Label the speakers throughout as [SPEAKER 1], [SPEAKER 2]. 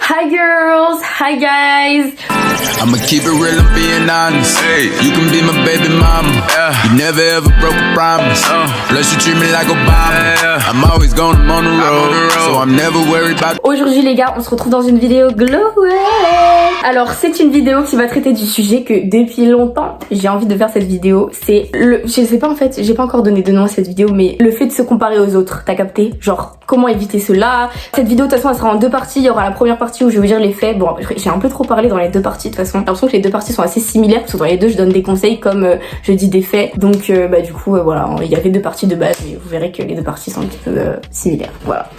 [SPEAKER 1] Hi girls, hi guys.
[SPEAKER 2] I'ma keep it real and being honest. Hey, you can be my baby mama. You never ever broke a promise. Plus you treat me like Obama. I'm always gonna on the road, so I'm never worried about.
[SPEAKER 1] Aujourd'hui les gars, on se retrouve dans une vidéo glow. Alors c'est une vidéo qui va traiter du sujet que depuis longtemps j'ai envie de faire cette vidéo. C'est le, je sais pas en fait, j'ai pas encore donné de nom à cette vidéo, mais le fait de se comparer aux autres. T'as capté? Genre comment éviter cela. Cette vidéo de toute façon elle sera en deux parties. Il y aura la première partie où je vais vous dire les faits. Bon, j'ai un peu trop parlé dans les deux parties de toute façon. J'ai l'impression que les deux parties sont assez similaires parce que dans les deux je donne des conseils comme je dis des faits. Donc bah du coup voilà, il y avait deux parties de base et vous verrez que les deux parties sont un petit peu similaires. Voilà.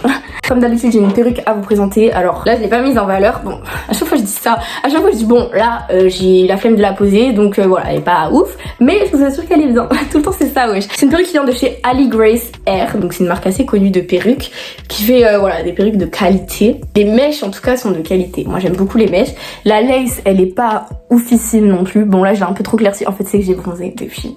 [SPEAKER 1] Comme d'habitude j'ai une perruque à vous présenter. Alors là je l'ai pas mise en valeur. Bon, à chaque fois je dis ça. À chaque fois je dis bon là j'ai la flemme de la poser donc voilà elle est pas ouf. Mais je vous assure qu'elle est bien. Tout le temps c'est ça wesh. C'est une perruque qui vient de chez Ali Grace Hair. Donc c'est une marque assez connue de perruques qui fait voilà des perruques de qualité. Les mèches en tout cas sont de qualité. Moi j'aime beaucoup les mèches. La lace elle est pas oufissime non plus. Bon là j'ai un peu trop clairci. En fait c'est que j'ai bronzé depuis.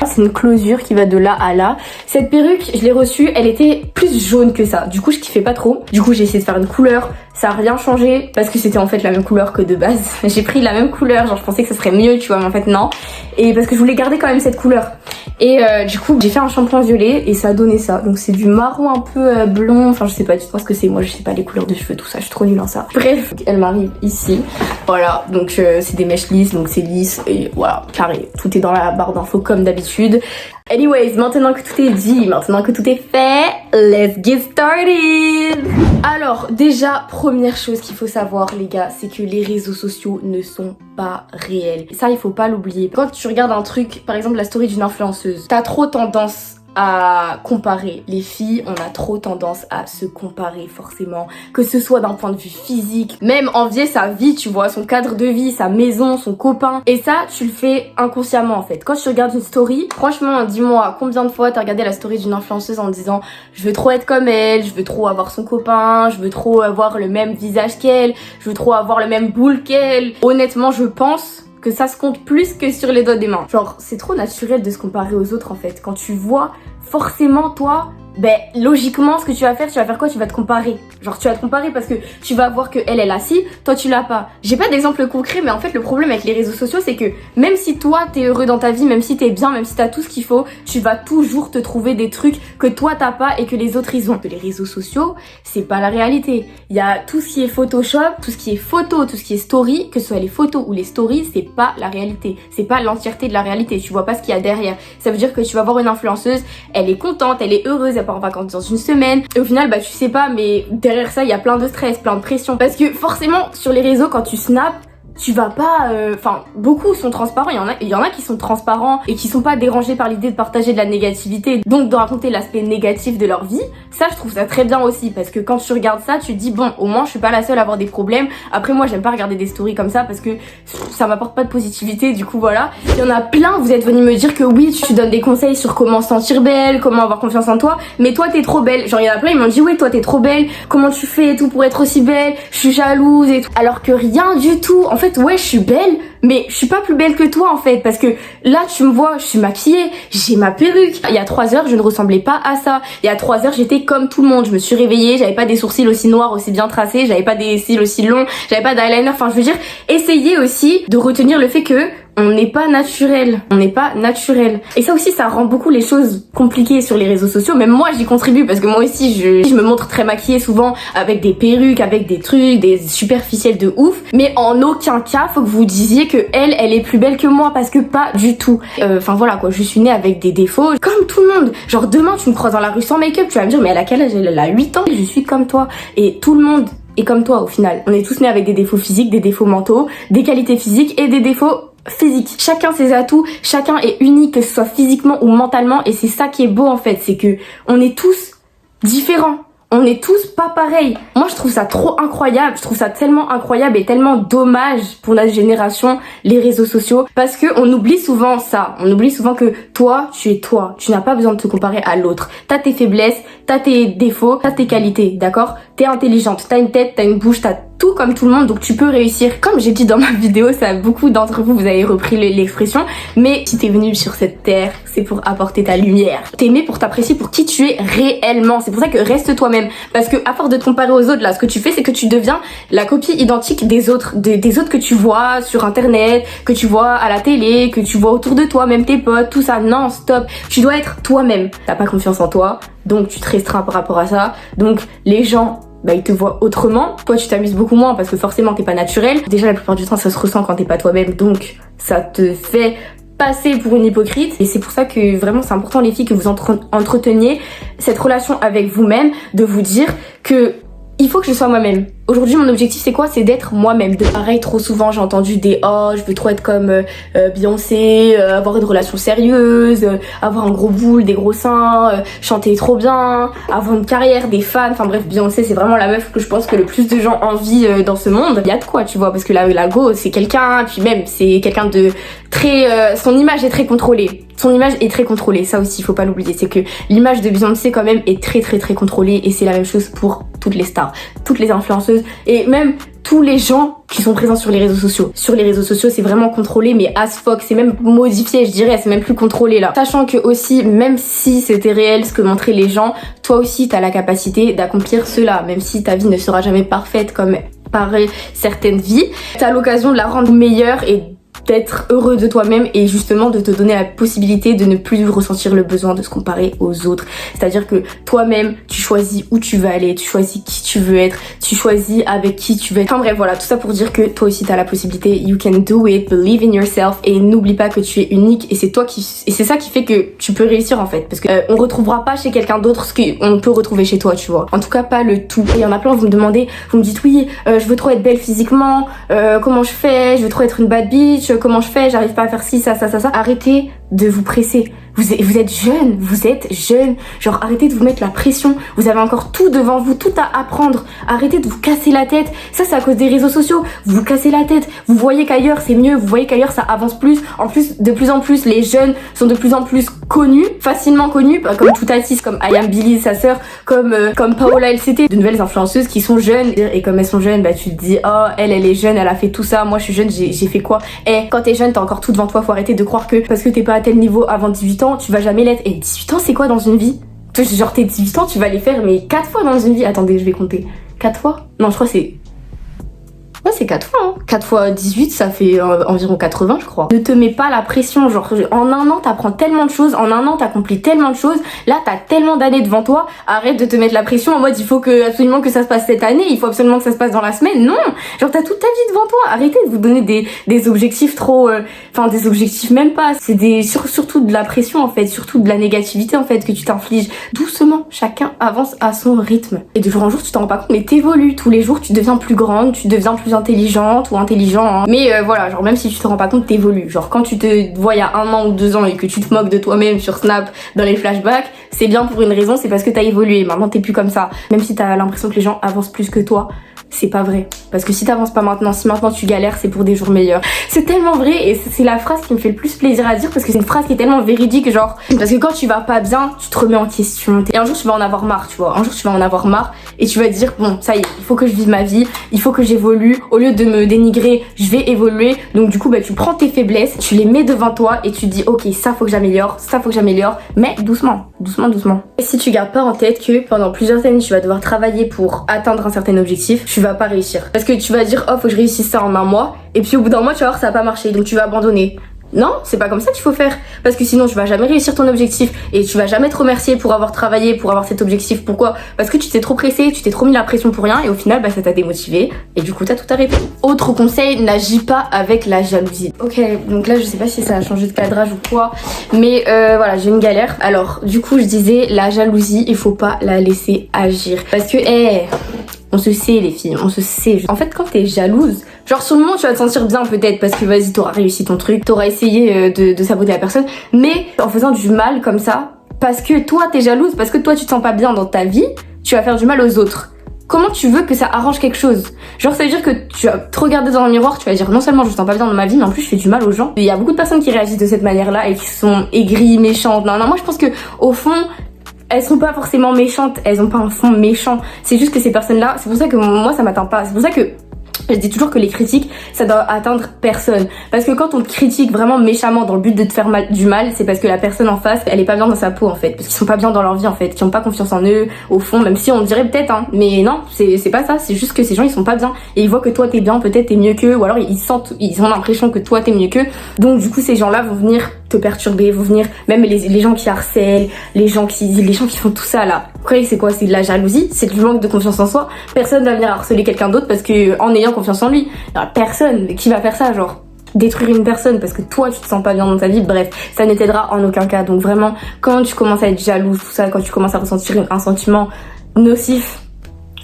[SPEAKER 1] C'est une closure qui va de là à là. Cette perruque je l'ai reçue, elle était plus jaune que ça. Du coup je kiffais pas trop. Du coup j'ai essayé de faire une couleur. Ça a rien changé parce que c'était en fait la même couleur que de base. J'ai pris la même couleur, genre je pensais que ça serait mieux tu vois, mais en fait non. Et parce que je voulais garder quand même cette couleur. Et du coup j'ai fait un shampoing violet et ça a donné ça. Donc c'est du marron un peu blond, enfin je sais pas, dites-moi ce que c'est. Moi je sais pas les couleurs de cheveux tout ça, je suis trop nulle en ça. Bref, elle m'arrive ici. Voilà, donc c'est des mèches lisses, donc c'est lisse et voilà, carré. Tout est dans la barre d'infos comme d'habitude. Anyways, maintenant que tout est dit, maintenant que tout est fait, let's get started. Alors déjà, première chose qu'il faut savoir les gars, c'est que les réseaux sociaux ne sont pas réels. Ça il faut pas l'oublier. Quand tu regardes un truc, par exemple la story d'une influenceuse, t'as trop tendance à comparer les filles, on a trop tendance à se comparer forcément, que ce soit d'un point de vue physique, même envier sa vie, tu vois, son cadre de vie, sa maison, son copain, et ça tu le fais inconsciemment en fait. Quand tu regardes une story, franchement dis-moi combien de fois t'as regardé la story d'une influenceuse en disant je veux trop être comme elle, je veux trop avoir son copain, je veux trop avoir le même visage qu'elle, je veux trop avoir le même boule qu'elle. Honnêtement je pense que ça se compte plus que sur les doigts des mains. Genre, c'est trop naturel de se comparer aux autres en fait. Quand tu vois, forcément toi, ben logiquement ce que tu vas faire quoi? Tu vas te comparer. Genre tu vas te comparer parce que tu vas voir que elle a ci, toi tu l'as pas. J'ai pas d'exemple concret mais en fait le problème avec les réseaux sociaux c'est que même si toi t'es heureux dans ta vie, même si t'es bien, même si t'as tout ce qu'il faut, tu vas toujours te trouver des trucs que toi t'as pas et que les autres ils ont. Que les réseaux sociaux c'est pas la réalité. Il y a tout ce qui est Photoshop, tout ce qui est photo, tout ce qui est story, que ce soit les photos ou les stories, c'est pas la réalité. C'est pas l'entièreté de la réalité. Tu vois pas ce qu'il y a derrière. Ça veut dire que tu vas voir une influenceuse, elle est contente, elle est heureuse, part en vacances dans une semaine et au final bah tu sais pas mais derrière ça il y a plein de stress, plein de pression parce que forcément sur les réseaux quand tu snaps tu vas pas, enfin beaucoup sont transparents, il y en a qui sont transparents et qui sont pas dérangés par l'idée de partager de la négativité, donc de raconter l'aspect négatif de leur vie. Ça je trouve ça très bien aussi parce que quand tu regardes ça tu te dis bon au moins je suis pas la seule à avoir des problèmes. Après moi j'aime pas regarder des stories comme ça parce que ça m'apporte pas de positivité, du coup voilà. Il y en a plein, vous êtes venus me dire que oui tu donnes des conseils sur comment se sentir belle, comment avoir confiance en toi, mais toi t'es trop belle. Genre il y en a plein ils m'ont dit oui toi t'es trop belle, comment tu fais et tout pour être aussi belle, je suis jalouse et tout. Alors que rien du tout. En fait ouais je suis belle mais je suis pas plus belle que toi en fait parce que là tu me vois je suis maquillée, j'ai ma perruque. Il y a 3 heures je ne ressemblais pas à ça. Il y a 3 heures j'étais comme tout le monde, je me suis réveillée, j'avais pas des sourcils aussi noirs aussi bien tracés, j'avais pas des cils aussi longs, j'avais pas d'eyeliner, enfin je veux dire essayez aussi de retenir le fait que on n'est pas naturel, on n'est pas naturel. Et ça aussi ça rend beaucoup les choses compliquées sur les réseaux sociaux. Même moi j'y contribue parce que moi aussi je me montre très maquillée souvent avec des perruques, avec des trucs, des superficiels de ouf. Mais en aucun cas faut que vous disiez que elle est plus belle que moi parce que pas du tout. Enfin voilà quoi, je suis née avec des défauts comme tout le monde. Genre demain tu me croises dans la rue sans make-up, tu vas me dire mais elle a quel âge? Elle a 8 ans. Je suis comme toi et tout le monde est comme toi au final. On est tous nés avec des défauts physiques, des défauts mentaux, des qualités physiques et des défauts physique. Chacun ses atouts, chacun est unique que ce soit physiquement ou mentalement et c'est ça qui est beau en fait, c'est que on est tous différents. On est tous pas pareils. Moi je trouve ça trop incroyable, je trouve ça tellement incroyable et tellement dommage pour notre génération, les réseaux sociaux, parce que on oublie souvent ça. On oublie souvent que toi, tu es toi. Tu n'as pas besoin de te comparer à l'autre. T'as tes faiblesses, t'as tes défauts, t'as tes qualités, d'accord? T'es intelligente, t'as une tête, t'as une bouche, t'as tout comme tout le monde, donc tu peux réussir. Comme j'ai dit dans ma vidéo, ça, beaucoup d'entre vous, vous avez repris l'expression, mais si t'es venu sur cette terre, c'est pour apporter ta lumière. T'aimer pour t'apprécier pour qui tu es réellement. C'est pour ça que reste toi-même. Parce que à force de te comparer aux autres, là, ce que tu fais, c'est que tu deviens la copie identique des autres, des autres que tu vois sur internet, que tu vois à la télé, que tu vois autour de toi, même tes potes, tout ça. Non, stop. Tu dois être toi-même. T'as pas confiance en toi, donc tu te restreins par rapport à ça. Donc les gens, ils te voient autrement. Toi, tu t'amuses beaucoup moins parce que forcément, t'es pas naturel. Déjà, la plupart du temps, ça se ressent quand t'es pas toi-même, donc ça te fait passer pour une hypocrite. Et c'est pour ça que vraiment, c'est important, les filles, que vous entreteniez cette relation avec vous-même, de vous dire que il faut que je sois moi-même. Aujourd'hui, mon objectif, c'est quoi? C'est d'être moi-même. Pareil, trop souvent, j'ai entendu des « Oh, je veux trop être comme Beyoncé, avoir une relation sérieuse, avoir un gros boule, des gros seins, chanter trop bien, avoir une carrière, des fans. » Enfin bref, Beyoncé, c'est vraiment la meuf que je pense que le plus de gens envient dans ce monde. Il y a de quoi, tu vois, parce que la go, c'est quelqu'un, puis même, c'est quelqu'un de très... son image est très contrôlée. Son image est très contrôlée, ça aussi, il faut pas l'oublier. C'est que l'image de Beyoncé, quand même, est très très très contrôlée, et c'est la même chose pour toutes les stars, toutes les influenceuses, et même tous les gens qui sont présents sur les réseaux sociaux. Sur les réseaux sociaux, c'est vraiment contrôlé, mais as fuck, c'est même modifié, je dirais, c'est même plus contrôlé là. Sachant que aussi, même si c'était réel ce que montraient les gens, toi aussi t'as la capacité d'accomplir cela, même si ta vie ne sera jamais parfaite comme paraît certaines vies, t'as l'occasion de la rendre meilleure et d'être heureux de toi-même et justement de te donner la possibilité de ne plus ressentir le besoin de se comparer aux autres. C'est-à-dire que toi-même, tu choisis où tu veux aller, tu choisis qui tu veux être, tu choisis avec qui tu veux être. Enfin bref, voilà, tout ça pour dire que toi aussi t'as la possibilité, you can do it, believe in yourself, et n'oublie pas que tu es unique, et c'est toi qui, et c'est ça qui fait que tu peux réussir en fait, parce que on retrouvera pas chez quelqu'un d'autre ce qu'on peut retrouver chez toi, tu vois. En tout cas pas le tout. Et il y en a plein, vous me demandez, vous me dites oui, je veux trop être belle physiquement, comment je fais, je veux trop être une bad bitch, comment je fais, j'arrive pas à faire ci, ça. Arrêtez de vous presser. Vous êtes jeune, genre arrêtez de vous mettre la pression, vous avez encore tout devant vous, tout à apprendre, arrêtez de vous casser la tête, ça c'est à cause des réseaux sociaux, vous vous cassez la tête, vous voyez qu'ailleurs c'est mieux, vous voyez qu'ailleurs ça avance plus, en plus de plus en plus les jeunes sont de plus en plus connus, facilement connus, comme Toutatis, comme I Am Billy, sa sœur, comme Paola LCT, de nouvelles influenceuses qui sont jeunes, et comme elles sont jeunes, tu te dis oh elle est jeune, elle a fait tout ça, moi je suis jeune, j'ai fait quoi? Quand t'es jeune t'as encore tout devant toi, faut arrêter de croire que parce que t'es pas à tel niveau avant 18 ans, tu vas jamais l'être. Et 18 ans, c'est quoi dans une vie? Genre tes 18 ans, tu vas les faire mais 4 fois dans une vie. Attendez, je vais compter. 4 fois? Non, je crois que c'est... Ouais, c'est 4 fois, hein. 4 fois 18, ça fait environ 80, je crois. Ne te mets pas la pression, genre, en un an, t'apprends tellement de choses, en un an, t'accomplis tellement de choses, là, t'as tellement d'années devant toi, arrête de te mettre la pression en mode, il faut absolument que ça se passe cette année, il faut absolument que ça se passe dans la semaine, non! Genre, t'as toute ta vie devant toi, arrêtez de vous donner des objectifs trop, des objectifs même pas, c'est surtout de la pression, en fait, surtout de la négativité, en fait, que tu t'infliges. Doucement, chacun avance à son rythme. Et de jour en jour, tu t'en rends pas compte, mais t'évolues, tous les jours, tu deviens plus grande, tu deviens plus intelligente ou intelligent, hein. Mais voilà, genre même si tu te rends pas compte, t'évolues. Genre quand tu te vois il y a 1 an ou 2 ans et que tu te moques de toi-même sur Snap dans les flashbacks, c'est bien pour une raison, c'est parce que t'as évolué. Maintenant t'es plus comme ça. Même si t'as l'impression que les gens avancent plus que toi, c'est pas vrai. Parce que si t'avances pas maintenant, si maintenant tu galères, c'est pour des jours meilleurs. C'est tellement vrai et c'est la phrase qui me fait le plus plaisir à dire parce que c'est une phrase qui est tellement véridique, genre parce que quand tu vas pas bien, tu te remets en question. Et un jour tu vas en avoir marre, tu vois. Un jour tu vas en avoir marre et tu vas te dire bon, ça y est, il faut que je vive ma vie, il faut que j'évolue. Au lieu de me dénigrer, je vais évoluer. Donc du coup, tu prends tes faiblesses, tu les mets devant toi et tu te dis ok, ça faut que j'améliore, mais doucement. Et si tu gardes pas en tête que pendant plusieurs années tu vas devoir travailler pour atteindre un certain objectif, tu vas pas réussir. Parce que tu vas dire oh faut que je réussisse ça en 1 mois et puis au bout d'un mois tu vas voir ça va pas marcher donc tu vas abandonner. Non, c'est pas comme ça qu'il faut faire. Parce que sinon tu vas jamais réussir ton objectif et tu vas jamais te remercier pour avoir travaillé, pour avoir cet objectif. Pourquoi? Parce que tu t'es trop pressé, tu t'es trop mis la pression pour rien et au final ça t'a démotivé et du coup t'as tout arrêté. Autre conseil, n'agis pas avec la jalousie. Ok, donc là je sais pas si ça a changé de cadrage ou quoi, mais voilà, j'ai une galère. Alors du coup je disais la jalousie, il faut pas la laisser agir. Parce que on se sait les filles, on se sait. En fait quand t'es jalouse, genre sur le moment tu vas te sentir bien peut-être parce que vas-y t'auras réussi ton truc, t'auras essayé de saboter la personne, mais en faisant du mal comme ça, parce que toi t'es jalouse, parce que toi tu te sens pas bien dans ta vie, tu vas faire du mal aux autres. Comment tu veux que ça arrange quelque chose? Genre ça veut dire que tu vas te regarder dans le miroir, tu vas dire non seulement je me sens pas bien dans ma vie, mais en plus je fais du mal aux gens. Il y a beaucoup de personnes qui réagissent de cette manière-là et qui sont aigries, méchantes. Non, moi je pense que au fond elles sont pas forcément méchantes, elles ont pas un fond méchant. C'est juste que ces personnes-là, c'est pour ça que moi ça m'atteint pas. C'est pour ça que Je dis toujours que les critiques, ça doit atteindre personne. Parce que quand on te critique vraiment méchamment dans le but de te faire du mal, c'est parce que la personne en face, elle est pas bien dans sa peau en fait. Parce qu'ils sont pas bien dans leur vie en fait, qu'ils ont pas confiance en eux, au fond, même si on dirait peut-être, hein. Mais non, c'est pas ça, c'est juste que ces gens ils sont pas bien. Et ils voient que toi t'es bien, peut-être t'es mieux qu'eux, ou alors ils ont l'impression que toi t'es mieux qu'eux. Donc du coup ces gens-là vont venir te perturber, vont venir, même les gens qui harcèlent, les gens qui font tout ça là. Après c'est quoi? C'est de la jalousie, c'est du manque de confiance en soi. Personne va venir harceler quelqu'un d'autre parce que en ayant confiance en lui. Alors, personne qui va faire ça, genre détruire une personne parce que toi tu te sens pas bien dans ta vie, bref, ça ne t'aidera en aucun cas. Donc vraiment, quand tu commences à être jalouse, tout ça, quand tu commences à ressentir un sentiment nocif,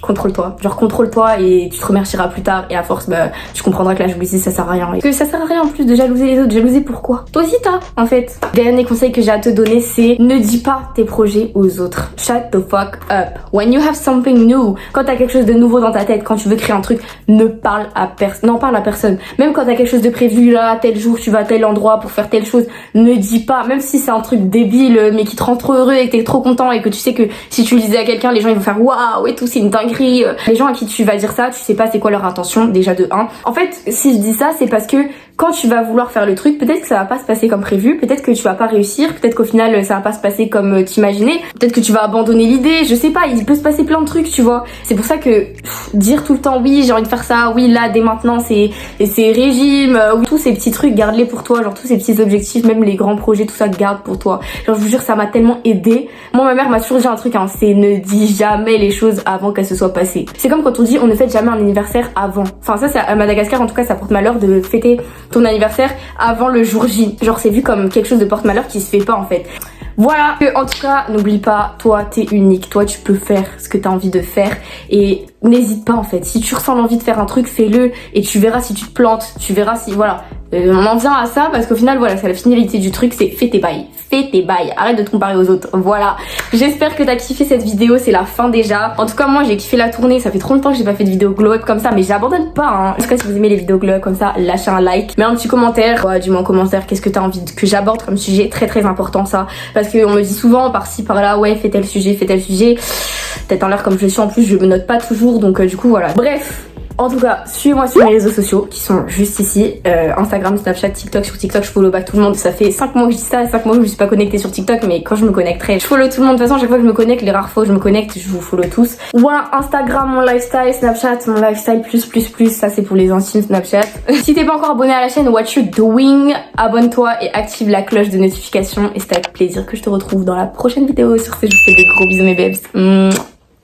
[SPEAKER 1] contrôle-toi, genre contrôle-toi et tu te remercieras plus tard et à force bah tu comprendras que la jalousie ça sert à rien et que ça sert à rien en plus de jalouser les autres. Jalouser pourquoi? Toi aussi t'as en fait. Dernier conseil que j'ai à te donner, c'est ne dis pas tes projets aux autres. Shut the fuck up. When you have something new, quand t'as quelque chose de nouveau dans ta tête, quand tu veux créer un truc, ne parle à personne, n'en parle à personne. Même quand t'as quelque chose de prévu là, tel jour tu vas à tel endroit pour faire telle chose, ne dis pas, même si c'est un truc débile mais qui te rend trop heureux et que t'es trop content et que tu sais que si tu le disais à quelqu'un, les gens ils vont faire waouh et tout, c'est une dinguerie. Les gens à qui tu vas dire ça, tu sais pas c'est quoi leur intention déjà de 1. En fait, si je dis ça, c'est parce que quand tu vas vouloir faire le truc, peut-être que ça va pas se passer comme prévu, peut-être que tu vas pas réussir, peut-être qu'au final ça va pas se passer comme t'imaginais, peut-être que tu vas abandonner l'idée, je sais pas, il peut se passer plein de trucs, tu vois. C'est pour ça que dire tout le temps oui, j'ai envie de faire ça, oui là dès maintenant c'est régime, oui, tous ces petits trucs, garde-les pour toi, genre tous ces petits objectifs, même les grands projets, tout ça garde pour toi. Genre je vous jure ça m'a tellement aidé. Moi ma mère m'a toujours dit un truc, hein, c'est ne dis jamais les choses avant qu'elles se soient passées. C'est comme quand on dit on ne fête jamais un anniversaire avant. Enfin ça c'est à Madagascar en tout cas ça porte malheur de fêter ton anniversaire avant le jour J. Genre c'est vu comme quelque chose de porte malheur qui se fait pas en fait. Voilà, en tout cas, n'oublie pas, toi t'es unique, toi tu peux faire ce que t'as envie de faire et n'hésite pas en fait. Si tu ressens l'envie de faire un truc, fais-le et tu verras si tu te plantes, tu verras si, voilà. On en vient à ça parce qu'au final, voilà, c'est la finalité du truc, c'est fais tes bails, arrête de te comparer aux autres, voilà. J'espère que t'as kiffé cette vidéo, c'est la fin déjà. En tout cas, moi j'ai kiffé la tournée, ça fait trop longtemps que j'ai pas fait de vidéo glow up comme ça, mais j'abandonne pas, hein. En tout cas, si vous aimez les vidéos glow up comme ça, lâchez un like, mets un petit commentaire, ouais, dis-moi en commentaire qu'est-ce que t'as envie que j'aborde comme sujet, très très important ça. Parce qu'on me dit souvent par-ci par-là, ouais, fais tel sujet, tête en l'air comme je suis, en plus je me note pas toujours, donc du coup voilà. Bref. En tout cas, suivez-moi sur mes réseaux sociaux qui sont juste ici, Instagram, Snapchat, TikTok. Sur TikTok, je follow back tout le monde. Ça fait 5 mois que je dis ça, 5 mois que je suis pas connectée sur TikTok, mais quand je me connecterai, je follow tout le monde. De toute façon, chaque fois que je me connecte, les rares fois où je me connecte, je vous follow tous. Voilà, Instagram, mon lifestyle, Snapchat, mon lifestyle plus, ça c'est pour les intimes Snapchat. Si t'es pas encore abonné à la chaîne, what you doing? Abonne-toi et active la cloche de notification et c'est avec plaisir que je te retrouve dans la prochaine vidéo. Sur ce, je vous fais des gros bisous mes babes.